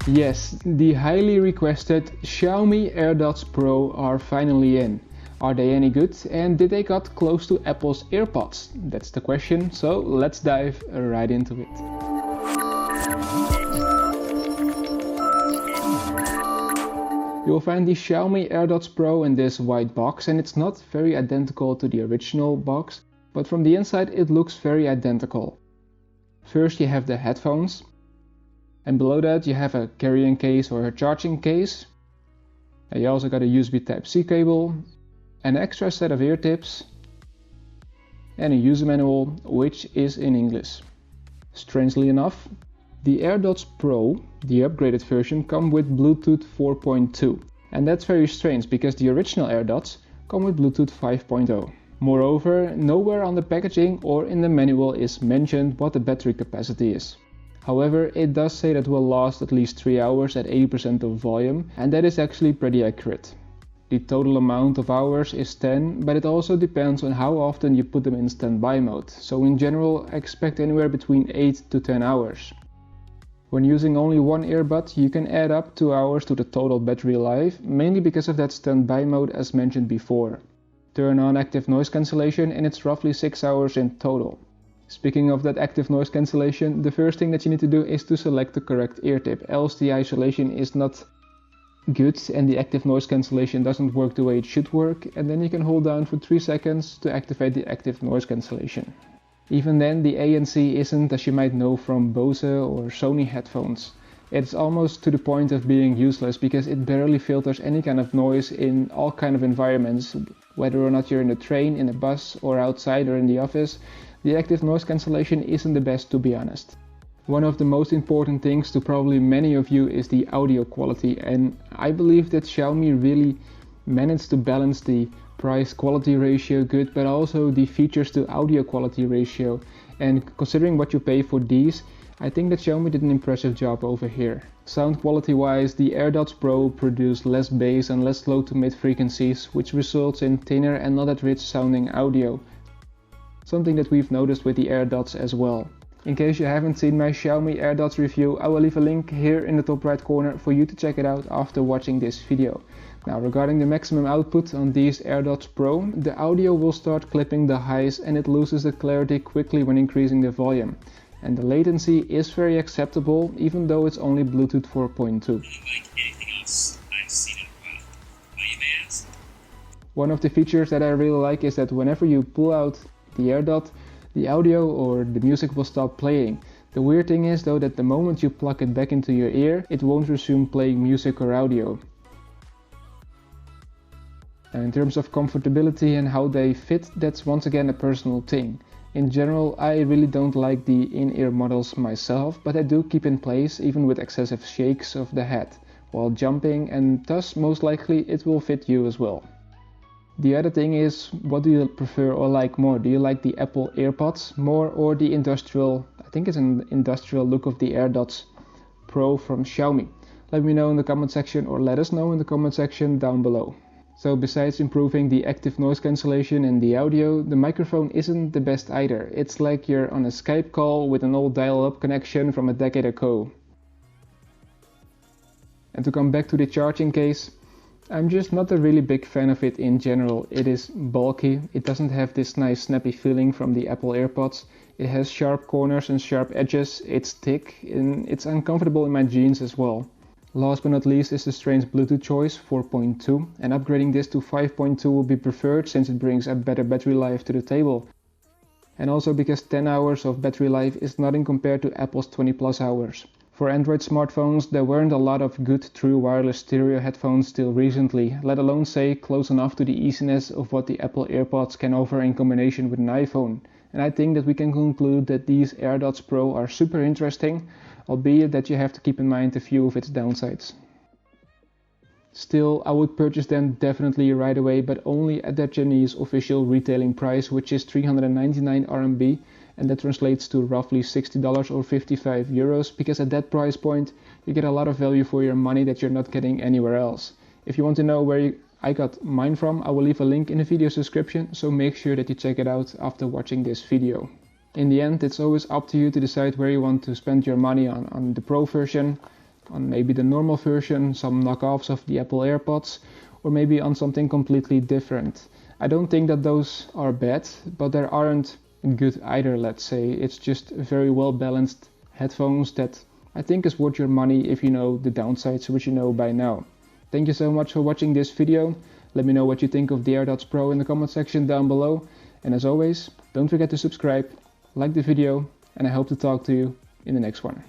Yes, the highly requested Xiaomi AirDots Pro are finally in. Are they any good, and did they got close to Apple's AirPods? That's the question, so let's dive right into it. You'll find the Xiaomi AirDots Pro in this white box, and it's not very identical to the original box, but from the inside it looks very identical. First you have the headphones, and below that you have a carrying case or a charging case. And you also got a USB Type-C cable, an extra set of ear tips, and a user manual which is in English. Strangely enough, the AirDots Pro, the upgraded version, come with Bluetooth 4.2, and that's very strange because the original AirDots come with Bluetooth 5.0. Moreover, nowhere on the packaging or in the manual is mentioned what the battery capacity is. However, it does say that it will last at least 3 hours at 80% of volume, and that is actually pretty accurate. The total amount of hours is 10, but it also depends on how often you put them in standby mode, so in general expect anywhere between 8 to 10 hours. When using only one earbud, you can add up 2 hours to the total battery life, mainly because of that standby mode as mentioned before. Turn on active noise cancellation and it's roughly 6 hours in total. Speaking of that active noise cancellation, the first thing that you need to do is to select the correct ear tip, else the isolation is not good and the active noise cancellation doesn't work the way it should work, and then you can hold down for 3 seconds to activate the active noise cancellation. Even then, the ANC isn't, as you might know from Bose or Sony headphones. It's almost to the point of being useless because it barely filters any kind of noise in all kind of environments, whether or not you're in a train, in a bus, or outside or in the office. The active noise cancellation isn't the best, to be honest. One of the most important things to probably many of you is the audio quality, and I believe that Xiaomi really managed to balance the price-quality ratio good, but also the features to audio quality ratio, and considering what you pay for these, I think that Xiaomi did an impressive job over here. Sound quality wise, the AirDots Pro produce less bass and less low to mid frequencies, which results in thinner and not that rich sounding audio. Something that we've noticed with the AirDots as well. In case you haven't seen my Xiaomi AirDots review, I will leave a link here in the top right corner for you to check it out after watching this video. Now, regarding the maximum output on these AirDots Pro, the audio will start clipping the highs and it loses the clarity quickly when increasing the volume. And the latency is very acceptable, even though it's only Bluetooth 4.2. One of the features that I really like is that whenever you pull out the AirDot, the audio or the music will stop playing. The weird thing is though that the moment you plug it back into your ear, it won't resume playing music or audio. Now, in terms of comfortability and how they fit, that's once again a personal thing. In general, I really don't like the in-ear models myself, but I do keep in place even with excessive shakes of the head while jumping, and thus most likely it will fit you as well. The other thing is, what do you prefer or like more? Do you like the Apple AirPods more or the industrial, I think it's an industrial look of the AirDots Pro from Xiaomi? Let me know in the comment section, or let us know in the comment section down below. So besides improving the active noise cancellation and the audio, the microphone isn't the best either. It's like you're on a Skype call with an old dial-up connection from a decade ago. And to come back to the charging case, I'm just not a really big fan of it in general. It is bulky, it doesn't have this nice snappy feeling from the Apple AirPods. It has sharp corners and sharp edges, it's thick, and it's uncomfortable in my jeans as well. Last but not least is the strange Bluetooth choice 4.2, and upgrading this to 5.2 will be preferred since it brings a better battery life to the table. And also because 10 hours of battery life is nothing compared to Apple's 20 plus hours. For Android smartphones, there weren't a lot of good true wireless stereo headphones till recently, let alone say close enough to the easiness of what the Apple AirPods can offer in combination with an iPhone. And I think that we can conclude that these AirDots Pro are super interesting, albeit that you have to keep in mind a few of its downsides. Still, I would purchase them definitely right away, but only at their Chinese official retailing price, which is 399 RMB, and that translates to roughly $60 or 55 euros, because at that price point you get a lot of value for your money that you're not getting anywhere else. If you want to know where I got mine from, I will leave a link in the video's description, so make sure that you check it out after watching this video. In the end, it's always up to you to decide where you want to spend your money on the Pro version. on maybe the normal version, some knockoffs of the Apple AirPods, or maybe on something completely different. I don't think that those are bad, but they aren't good either, let's say. It's just very well balanced headphones that I think is worth your money if you know the downsides, which you know by now. Thank you so much for watching this video. Let me know what you think of the AirDots Pro in the comment section down below. And as always, don't forget to subscribe, like the video, and I hope to talk to you in the next one.